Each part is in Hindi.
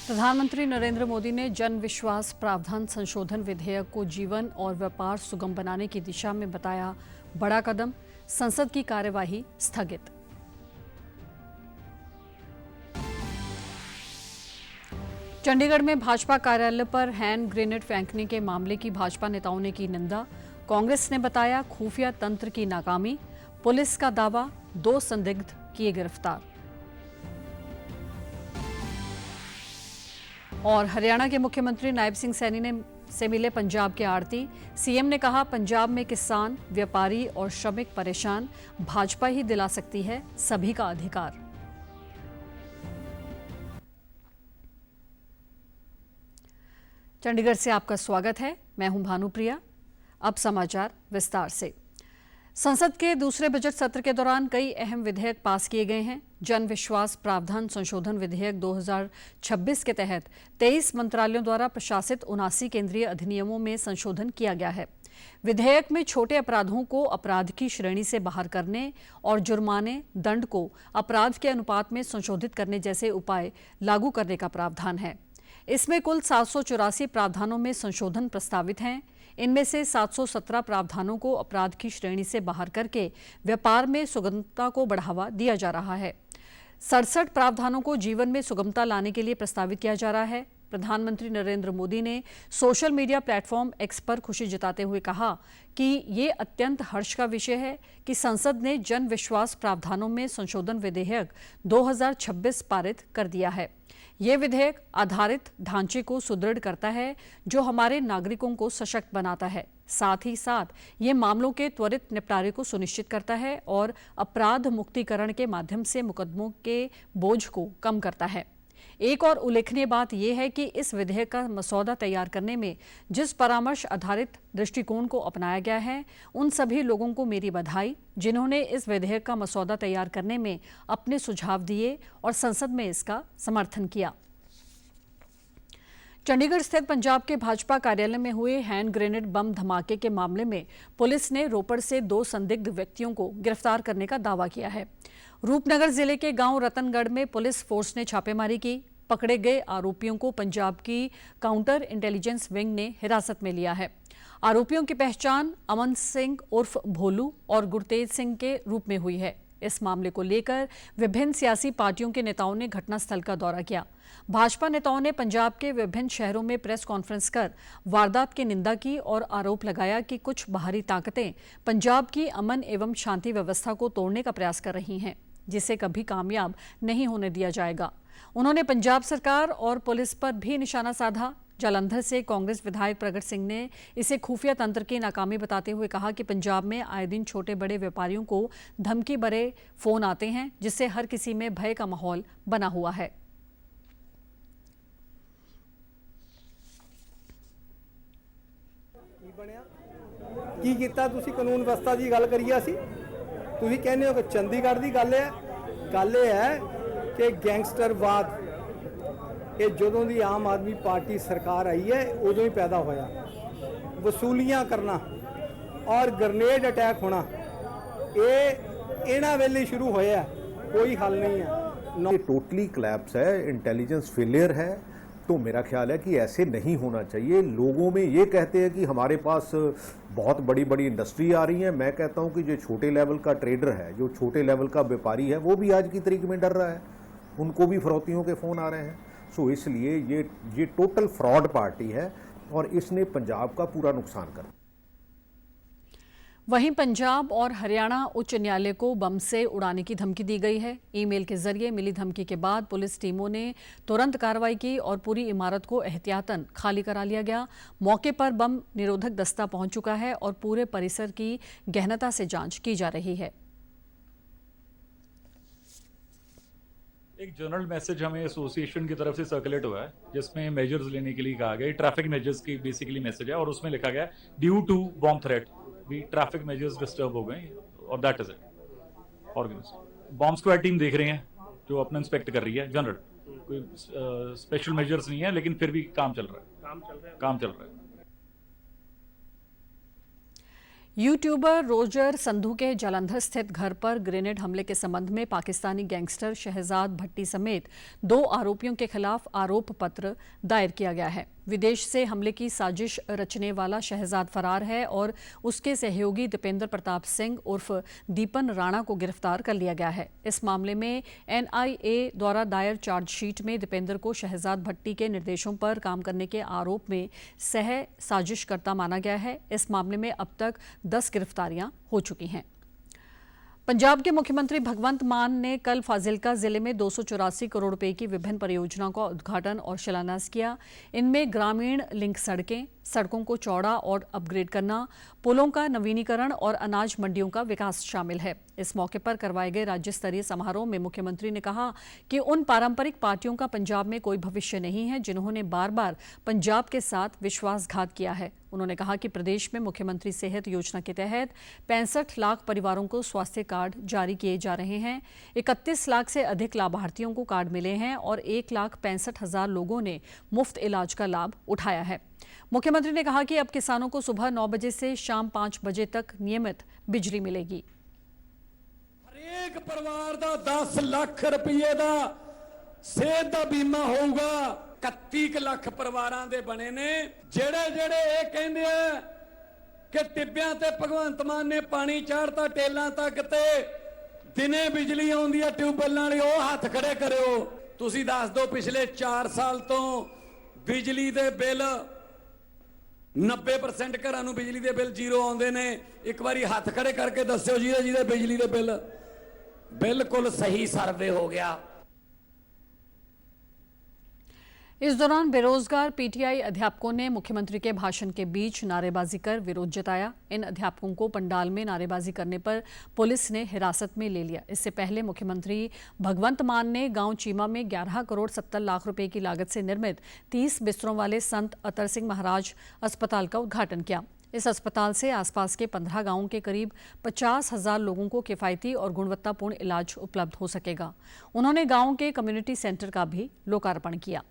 प्रधानमंत्री नरेंद्र मोदी ने जन विश्वास प्रावधान संशोधन विधेयक को जीवन और व्यापार सुगम बनाने की दिशा में बताया बड़ा कदम। संसद की कार्यवाही स्थगित। चंडीगढ़ में भाजपा कार्यालय पर हैंड ग्रेनेड फेंकने के मामले की भाजपा नेताओं ने की निंदा। कांग्रेस ने बताया खुफिया तंत्र की नाकामी। पुलिस का दावा, 2 संदिग्ध किए गिरफ्तार। और हरियाणा के मुख्यमंत्री नायब सिंह सैनी से मिले पंजाब के आड़ती। सीएम ने कहा पंजाब में किसान, व्यापारी और श्रमिक परेशान, भाजपा ही दिला सकती है सभी का अधिकार। चंडीगढ़ से आपका स्वागत है, मैं हूं भानुप्रिया। अब समाचार विस्तार से। संसद के दूसरे बजट सत्र के दौरान कई अहम विधेयक पास किए गए हैं। जन विश्वास प्रावधान संशोधन विधेयक 2026 के तहत 23 मंत्रालयों द्वारा प्रशासित 79 केंद्रीय अधिनियमों में संशोधन किया गया है। विधेयक में छोटे अपराधों को अपराध की श्रेणी से बाहर करने और जुर्माने, दंड को अपराध के अनुपात में संशोधित करने जैसे उपाय लागू करने का प्रावधान है। इसमें कुल 784 प्रावधानों में संशोधन प्रस्तावित हैं। इनमें से 717 प्रावधानों को अपराध की श्रेणी से बाहर करके व्यापार में सुगमता को बढ़ावा दिया जा रहा है। 67 प्रावधानों को जीवन में सुगमता लाने के लिए प्रस्तावित किया जा रहा है। प्रधानमंत्री नरेंद्र मोदी ने सोशल मीडिया प्लेटफॉर्म एक्स पर खुशी जताते हुए कहा कि ये अत्यंत हर्ष का विषय है कि संसद ने जन विश्वास प्रावधानों में संशोधन विधेयक 2026 पारित कर दिया है। ये विधेयक आधारित ढांचे को सुदृढ़ करता है जो हमारे नागरिकों को सशक्त बनाता है। साथ ही साथ ये मामलों के त्वरित निपटारे को सुनिश्चित करता है और अपराध मुक्तिकरण के माध्यम से मुकदमों के बोझ को कम करता है। एक और उल्लेखनीय बात यह है कि इस विधेयक का मसौदा तैयार करने में जिस परामर्श आधारित दृष्टिकोण को अपनाया गया है, उन सभी लोगों को मेरी बधाई जिन्होंने इस विधेयक का मसौदा तैयार करने में अपने सुझाव दिए और संसद में इसका समर्थन किया। चंडीगढ़ स्थित पंजाब के भाजपा कार्यालय में हुए हैंड ग्रेनेड बम धमाके के मामले में पुलिस ने रोपड़ से 2 संदिग्ध व्यक्तियों को गिरफ्तार करने का दावा किया है। रूपनगर जिले के गांव रतनगढ़ में पुलिस फोर्स ने छापेमारी की। पकड़े गए आरोपियों को पंजाब की काउंटर इंटेलिजेंस विंग ने हिरासत में लिया है। आरोपियों की पहचान अमन सिंह उर्फ भोलू और गुरतेज सिंह के रूप में हुई है। इस मामले को लेकर विभिन्न सियासी पार्टियों के नेताओं ने घटनास्थल का दौरा किया। भाजपा नेताओं ने पंजाब के विभिन्न शहरों में प्रेस कॉन्फ्रेंस कर वारदात की निंदा की और आरोप लगाया कि कुछ बाहरी ताकतें पंजाब की अमन एवं शांति व्यवस्था को तोड़ने का प्रयास कर रही हैं, जिसे कभी कामयाब नहीं होने दिया जाएगा। उन्होंने पंजाब सरकार और पुलिस पर भी निशाना साधा। जालंधर से कांग्रेस विधायक प्रगट सिंह ने इसे खुफिया तंत्र की नाकामी बताते हुए कहा कि पंजाब में आए दिन छोटे बड़े व्यापारियों को धमकी भरे फोन आते हैं, जिससे हर किसी में भय का माहौल बना हुआ है। ਕੀ ਕੀਤਾ ਤੁਸੀਂ ਕਾਨੂੰਨ ਵਿਵਸਥਾ ਦੀ ਗੱਲ ਕਰੀਏ ਅਸੀਂ ਤੁਸੀਂ ਕਹਿੰਦੇ ਹੋ ਕਿ ਚੰਡੀਗੜ੍ਹ ਦੀ ਗੱਲ ਇਹ ਹੈ ਕਿ ਗੈਂਗਸਟਰਵਾਦ ਇਹ ਜਦੋਂ ਦੀ ਆਮ ਆਦਮੀ ਪਾਰਟੀ ਸਰਕਾਰ ਆਈ ਹੈ ਉਦੋਂ ਹੀ ਪੈਦਾ ਹੋਇਆ। ਵਸੂਲੀਆਂ ਕਰਨਾ ਔਰ ਗ੍ਰੇਨੇਡ ਅਟੈਕ ਹੋਣਾ ਇਹ ਇਹਨਾਂ ਵੇਲੇ ਸ਼ੁਰੂ ਹੋਇਆ, कोई हल नहीं है। ये टोटली क्लैप्स है, इंटेलिजेंस फेलियर है। तो मेरा ख्याल है कि ऐसे नहीं होना चाहिए। लोगों में ये कहते हैं कि हमारे पास बहुत बड़ी बड़ी इंडस्ट्री आ रही है। मैं कहता हूँ कि जो छोटे लेवल का ट्रेडर है, जो छोटे लेवल का व्यापारी है, वो भी आज की तारीख में डर रहा है, उनको भी फरौतियों के फ़ोन आ रहे हैं। सो इसलिए ये टोटल फ्रॉड पार्टी है और इसने पंजाब का पूरा नुकसान कर। वहीं पंजाब और हरियाणा उच्च न्यायालय को बम से उड़ाने की धमकी दी गई है। ईमेल के जरिए मिली धमकी के बाद पुलिस टीमों ने तुरंत कार्रवाई की और पूरी इमारत को एहतियातन खाली करा लिया गया। मौके पर बम निरोधक दस्ता पहुंच चुका है और पूरे परिसर की गहनता से जांच की जा रही है। एक जनरल मैसेज हमें एसोसिएशन की तरफ से सर्कुलेट हुआ है जिसमें मेजर्स लेने के लिए कहा गया। ट्रैफिक मेजर्स की बेसिकली मैसेज है और उसमें लिखा गया ड्यू टू बॉम्ब थ्रेट भी ट्रैफिक मेजर्स डिस्टर्ब हो गए और that is it. Organise bomb squad team देख रहे हैं जो अपना इंस्पेक्ट कर रही है जनरल, कोई स्पेशल मेजर्स नहीं है, लेकिन फिर भी काम चल रहा है, काम चल रहा है। यूट्यूबर रोजर संधू के जालंधर स्थित घर पर ग्रेनेड हमले के संबंध में पाकिस्तानी गैंगस्टर शहजाद भट्टी समेत 2 आरोपियों के खिलाफ आरोप पत्र दायर किया गया है। विदेश से हमले की साजिश रचने वाला शहजाद फरार है और उसके सहयोगी दीपेंद्र प्रताप सिंह उर्फ दीपन राणा को गिरफ्तार कर लिया गया है। इस मामले में एनआईए द्वारा दायर चार्जशीट में दीपेंद्र को शहजाद भट्टी के निर्देशों पर काम करने के आरोप में सह साजिशकर्ता माना गया है। इस मामले में अब तक 10 गिरफ्तारियां हो चुकी हैं। पंजाब के मुख्यमंत्री भगवंत मान ने कल फाजिलका जिले में 284 करोड़ रुपए की विभिन्न परियोजनाओं का उद्घाटन और शिलान्यास किया। इनमें ग्रामीण लिंक सड़कें, सड़कों को चौड़ा और अपग्रेड करना, पुलों का नवीनीकरण और अनाज मंडियों का विकास शामिल है। इस मौके पर करवाए गए राज्य स्तरीय समारोह में मुख्यमंत्री ने कहा कि उन पारंपरिक पार्टियों का पंजाब में कोई भविष्य नहीं है जिन्होंने बार बार पंजाब के साथ विश्वासघात किया है। उन्होंने कहा कि प्रदेश में मुख्यमंत्री सेहत योजना के तहत 65 लाख परिवारों को स्वास्थ्य कार्ड जारी किए जा रहे हैं। 31 लाख से अधिक लाभार्थियों को कार्ड मिले हैं और 1,65,000 लोगों ने मुफ्त इलाज का लाभ उठाया है। मुख्यमंत्री ने कहा कि अब किसानों को सुबह 9 बजे से शाम 5 बजे तक नियमित बिजली मिलेगी। हरेक परिवार का 10 लाख रुपये का सेहत का बीमा होगा। 31 लाख परिवारां दे बने ने ਜਿਹੜੇ ਇਹ ਕਹਿੰਦੇ ਆ ਕਿ ਟਿੱਬਿਆਂ ਤੇ ਭਗਵੰਤ ਮਾਨ ਨੇ ਪਾਣੀ ਚਾੜਤਾ ਟੇਲਾਂ ਤੱਕ ਤੇ ਦਿਨੇ ਬਿਜਲੀ ਆਉਂਦੀ ਆ ਟਿਊਬਵੈੱਲਾਂ ਵਾਲੀ, ਉਹ ਹੱਥ ਖੜੇ ਕਰਿਓ। ਤੁਸੀਂ ਦੱਸ ਦਿਓ ਪਿਛਲੇ 4 ਸਾਲ ਤੋਂ ਬਿਜਲੀ ਦੇ ਬਿੱਲ 90% ਘਰਾਂ ਨੂੰ ਬਿਜਲੀ ਦੇ ਬਿੱਲ ਜ਼ੀਰੋ ਆਉਂਦੇ ਨੇ। ਇੱਕ ਵਾਰੀ ਹੱਥ ਖੜੇ ਕਰਕੇ ਦੱਸਿਓ ਜਿਹਦੇ ਬਿਜਲੀ ਦੇ ਬਿੱਲ ਬਿਲकुल सही सर्वे हो गया। इस दौरान बेरोजगार पीटीआई अध्यापकों ने मुख्यमंत्री के भाषण के बीच नारेबाजी कर विरोध जताया। इन अध्यापकों को पंडाल में नारेबाजी करने पर पुलिस ने हिरासत में ले लिया। इससे पहले मुख्यमंत्री भगवंत मान ने गांव चीमा में 11 करोड़ 70 लाख रुपए की लागत से निर्मित 30 बिस्तरों वाले संत अतर सिंह महाराज अस्पताल का उद्घाटन किया। इस अस्पताल से आसपास के 15 गांवों के करीब 50,000 लोगों को किफायती और गुणवत्तापूर्ण इलाज उपलब्ध हो सकेगा। उन्होंने गांव के कम्युनिटी सेंटर का भी लोकार्पण किया।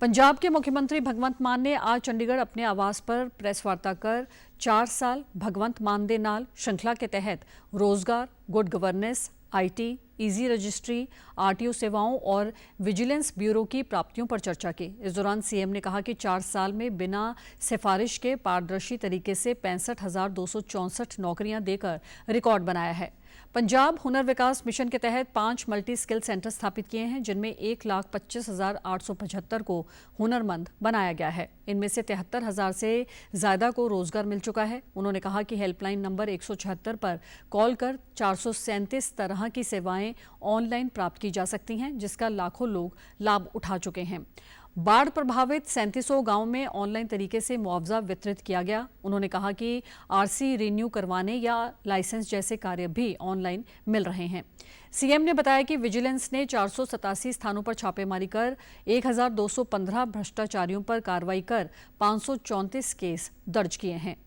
पंजाब के मुख्यमंत्री भगवंत मान ने आज चंडीगढ़ अपने आवास पर प्रेस वार्ता कर 4 साल भगवंत मान दे नाल श्रृंखला के तहत रोजगार, good governance, IT, easy registry, RTO सेवाओं और विजिलेंस ब्यूरो की प्राप्तियों पर चर्चा की। इस दौरान सीएम ने कहा कि 4 साल में बिना सिफारिश के पारदर्शी तरीके से 65,264 नौकरियां देकर रिकॉर्ड बनाया है। पंजाब हुनर विकास मिशन के तहत 5 मल्टी स्किल सेंटर स्थापित किए हैं, जिनमें 1,25,875 को हुनरमंद बनाया गया है। इनमें से 73,000 से ज्यादा को रोजगार मिल चुका है। उन्होंने कहा कि हेल्पलाइन नंबर 176 पर कॉल कर 437 तरह की सेवाएं ऑनलाइन प्राप्त की जा सकती हैं, जिसका लाखों लोग लाभ उठा चुके हैं। बाढ़ प्रभावित 3700 गांव में ऑनलाइन तरीके से मुआवजा वितरित किया गया। उन्होंने कहा कि आरसी रिन्यू करवाने या लाइसेंस जैसे कार्य भी ऑनलाइन मिल रहे हैं। सीएम ने बताया कि विजिलेंस ने 487 स्थानों पर छापेमारी कर 1215 भ्रष्टाचारियों पर कार्रवाई कर 534 केस दर्ज किए हैं।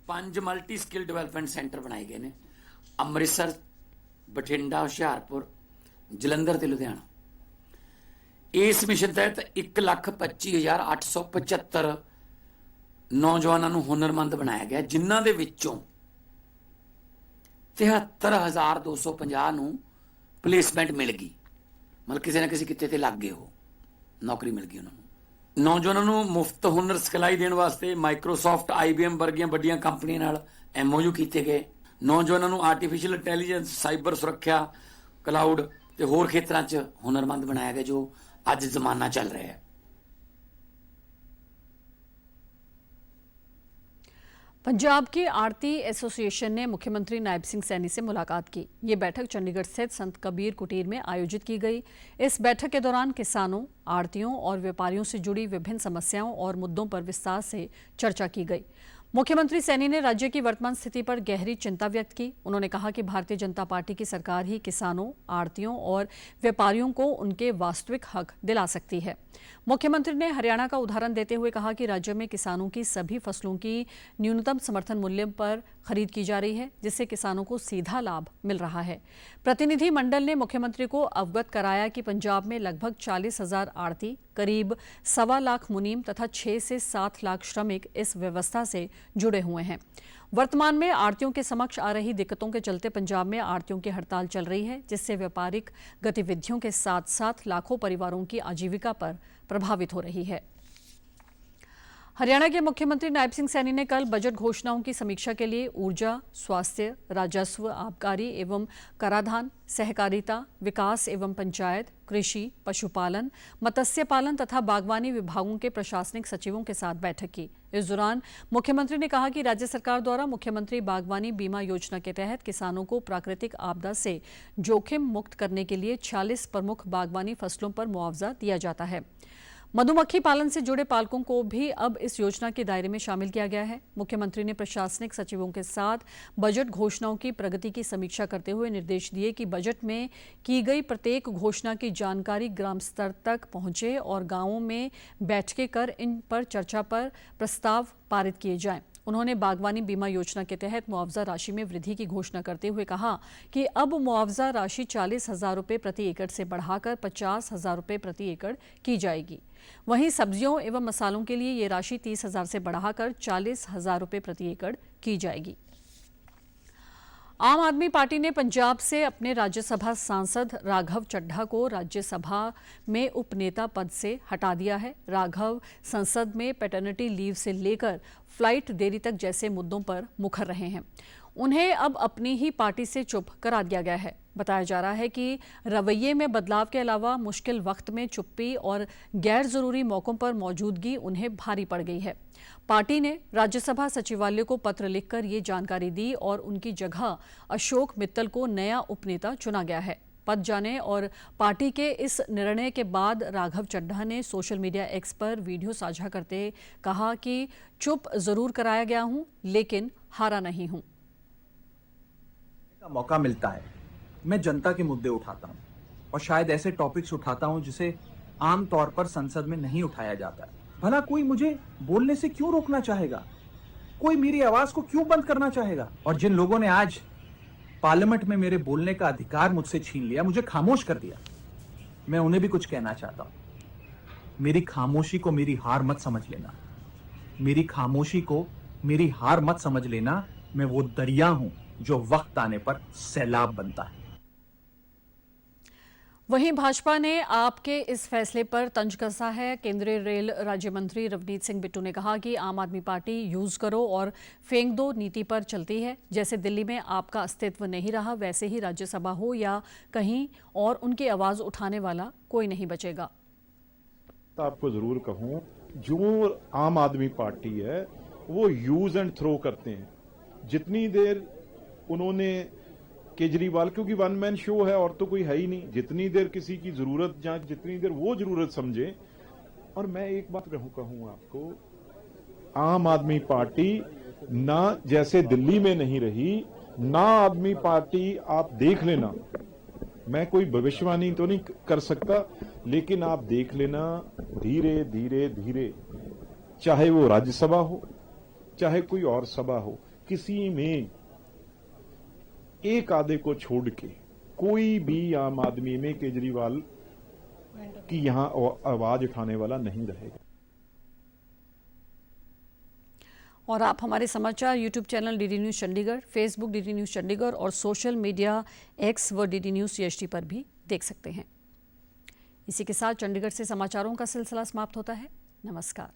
5 मल्टी स्किल डेवलपमेंट सेंटर बनाए गए ने अमृतसर, बठिंडा, हुशियारपुर, जलंधर ते लुधियाना। इस मिशन तहत 1,25,875 नौजवानों को हुनरमंद बनाया गया, जिन्हां दे विच्चों 73,250 नूं प्लेसमेंट मिल गई। मतलब किसी न किसी किते ते लग गए, हो नौकरी मिल गई उन्होंने। नौजवानों को मुफ्त हुनर सिखलाई देने वास्ते माइक्रोसॉफ्ट, IBM वर्गियां वड्डियां कंपनियां नाल MOU किए गए। नौजवानों को आर्टिफिशियल इंटैलीजेंस, साइबर सुरक्षा, क्लाउड ते होर खेत्रां च हुनरमंद बनाया गया, जो अज जमाना चल रहा है। पंजाब की आरती एसोसिएशन ने मुख्यमंत्री नायब सिंह सैनी से मुलाकात की। ये बैठक चंडीगढ़ स्थित संत कबीर कुटीर में आयोजित की गई। इस बैठक के दौरान किसानों, आड़तियों और व्यापारियों से जुड़ी विभिन्न समस्याओं और मुद्दों पर विस्तार से चर्चा की गई। मुख्यमंत्री सैनी ने राज्य की वर्तमान स्थिति पर गहरी चिंता व्यक्त की। उन्होंने कहा कि भारतीय जनता पार्टी की सरकार ही किसानों, आढ़तियों और व्यापारियों को उनके वास्तविक हक दिला सकती है। मुख्यमंत्री ने हरियाणा का उदाहरण देते हुए कहा कि राज्य में किसानों की सभी फसलों की न्यूनतम समर्थन मूल्य पर खरीद की जा रही है, जिससे किसानों को सीधा लाभ मिल रहा है। प्रतिनिधि मंडल ने मुख्यमंत्री को अवगत कराया कि पंजाब में लगभग 40,000 आढ़ती, करीब 1.25 लाख मुनीम तथा 6 से 7 लाख श्रमिक इस व्यवस्था से जुड़े हुए हैं। वर्तमान में आढ़तियों के समक्ष आ रही दिक्कतों के चलते पंजाब में आढ़तियों की हड़ताल चल रही है, जिससे व्यापारिक गतिविधियों के साथ साथ लाखों परिवारों की आजीविका पर प्रभावित हो रही है। हरियाणा के मुख्यमंत्री नायब सिंह सैनी ने कल बजट घोषणाओं की समीक्षा के लिए ऊर्जा, स्वास्थ्य, राजस्व, आबकारी एवं कराधान, सहकारिता, विकास एवं पंचायत, कृषि, पशुपालन, मत्स्य पालन तथा बागवानी विभागों के प्रशासनिक सचिवों के साथ बैठक की। इस दौरान मुख्यमंत्री ने कहा कि राज्य सरकार द्वारा मुख्यमंत्री बागवानी बीमा योजना के तहत किसानों को प्राकृतिक आपदा से जोखिम मुक्त करने के लिए 46 प्रमुख बागवानी फसलों पर मुआवजा दिया जाता है। मधुमक्खी पालन से जुड़े पालकों को भी अब इस योजना के दायरे में शामिल किया गया है। मुख्यमंत्री ने प्रशासनिक सचिवों के साथ बजट घोषणाओं की प्रगति की समीक्षा करते हुए निर्देश दिए कि बजट में की गई प्रत्येक घोषणा की जानकारी ग्राम स्तर तक पहुंचे और गांवों में बैठकें कर इन पर चर्चा पर प्रस्ताव पारित किए जाएं। उन्होंने बागवानी बीमा योजना के तहत मुआवजा राशि में वृद्धि की घोषणा करते हुए कहा कि अब मुआवजा राशि 40,000 रुपये प्रति एकड़ से बढ़ाकर 50,000 रुपये प्रति एकड़ की जाएगी। वहीं सब्जियों एवं मसालों के लिए ये राशि 30,000 से बढ़ाकर 40,000 रुपये प्रति एकड़ की जाएगी। आम आदमी पार्टी ने पंजाब से अपने राज्यसभा सांसद राघव चड्ढा को राज्यसभा में उपनेता पद से हटा दिया है। राघव संसद में पैटर्निटी लीव से लेकर फ्लाइट देरी तक जैसे मुद्दों पर मुखर रहे हैं। उन्हें अब अपनी ही पार्टी से चुप करा दिया गया है। बताया जा रहा है कि रवैये में बदलाव के अलावा मुश्किल वक्त में चुप्पी और गैर जरूरी मौकों पर मौजूदगी उन्हें भारी पड़ गई है। पार्टी ने राज्यसभा सचिवालय को पत्र लिखकर ये जानकारी दी और उनकी जगह अशोक मित्तल को नया उपनेता चुना गया है। पद जाने और पार्टी के इस निर्णय के बाद राघव चड्ढा ने सोशल मीडिया एक्स पर वीडियो साझा करते कहा कि चुप जरूर कराया गया हूं, लेकिन हारा नहीं हूं। का मौका मिलता है, मैं जनता के मुद्दे उठाता हूं और शायद ऐसे टॉपिक्स उठाता हूं जिसे आम तौर पर संसद में नहीं उठाया जाता है। भला कोई मुझे बोलने से क्यों रोकना चाहेगा? कोई मेरी आवाज को क्यों बंद करना चाहेगा? और जिन लोगों ने आज पार्लियामेंट में मेरे बोलने का अधिकार मुझसे छीन लिया, मुझे खामोश कर दिया, मैं उन्हें भी कुछ कहना चाहता हूं। मेरी खामोशी को मेरी हार मत समझ लेना। मेरी खामोशी को मेरी हार मत समझ लेना। मैं वो दरिया हूं जो वक्त आने पर सैलाब बनता है। वहीं भाजपा ने आपके इस फैसले पर तंज कसा है। केंद्रीय रेल राज्य मंत्री रवनीत सिंह बिट्टू ने कहा कि आम आदमी पार्टी यूज करो और फेंक दो नीति पर चलती है। जैसे दिल्ली में आपका अस्तित्व नहीं रहा, वैसे ही राज्यसभा हो या कहीं और उनकी आवाज उठाने वाला कोई नहीं बचेगा। तो आपको जरूर कहूं, जो आम आदमी पार्टी है वो यूज एंड थ्रो करते हैं। जितनी देर उन्होंने केजरीवाल, क्योंकि वन मैन शो है और तो कोई है ही नहीं, जितनी देर किसी की जरूरत या जितनी देर वो जरूरत समझे। और मैं एक बात कहूं आपको, आम आदमी पार्टी ना जैसे दिल्ली में नहीं रही, ना आदमी पार्टी आप देख लेना, मैं कोई भविष्यवाणी तो नहीं कर सकता, लेकिन आप देख लेना धीरे धीरे धीरे, चाहे वो राज्यसभा हो चाहे कोई और सभा हो, किसी में एक आधे को छोड़ के कोई भी आम आदमी में केजरीवाल की यहां आवाज उठाने वाला नहीं रहेगा। और आप हमारे समाचार YouTube channel DD news Chandigarh, Facebook DD news Chandigarh और सोशल मीडिया एक्स व डीडी न्यूज CHD पर भी देख सकते हैं। इसी के साथ चंडीगढ़ से समाचारों का सिलसिला समाप्त होता है। नमस्कार।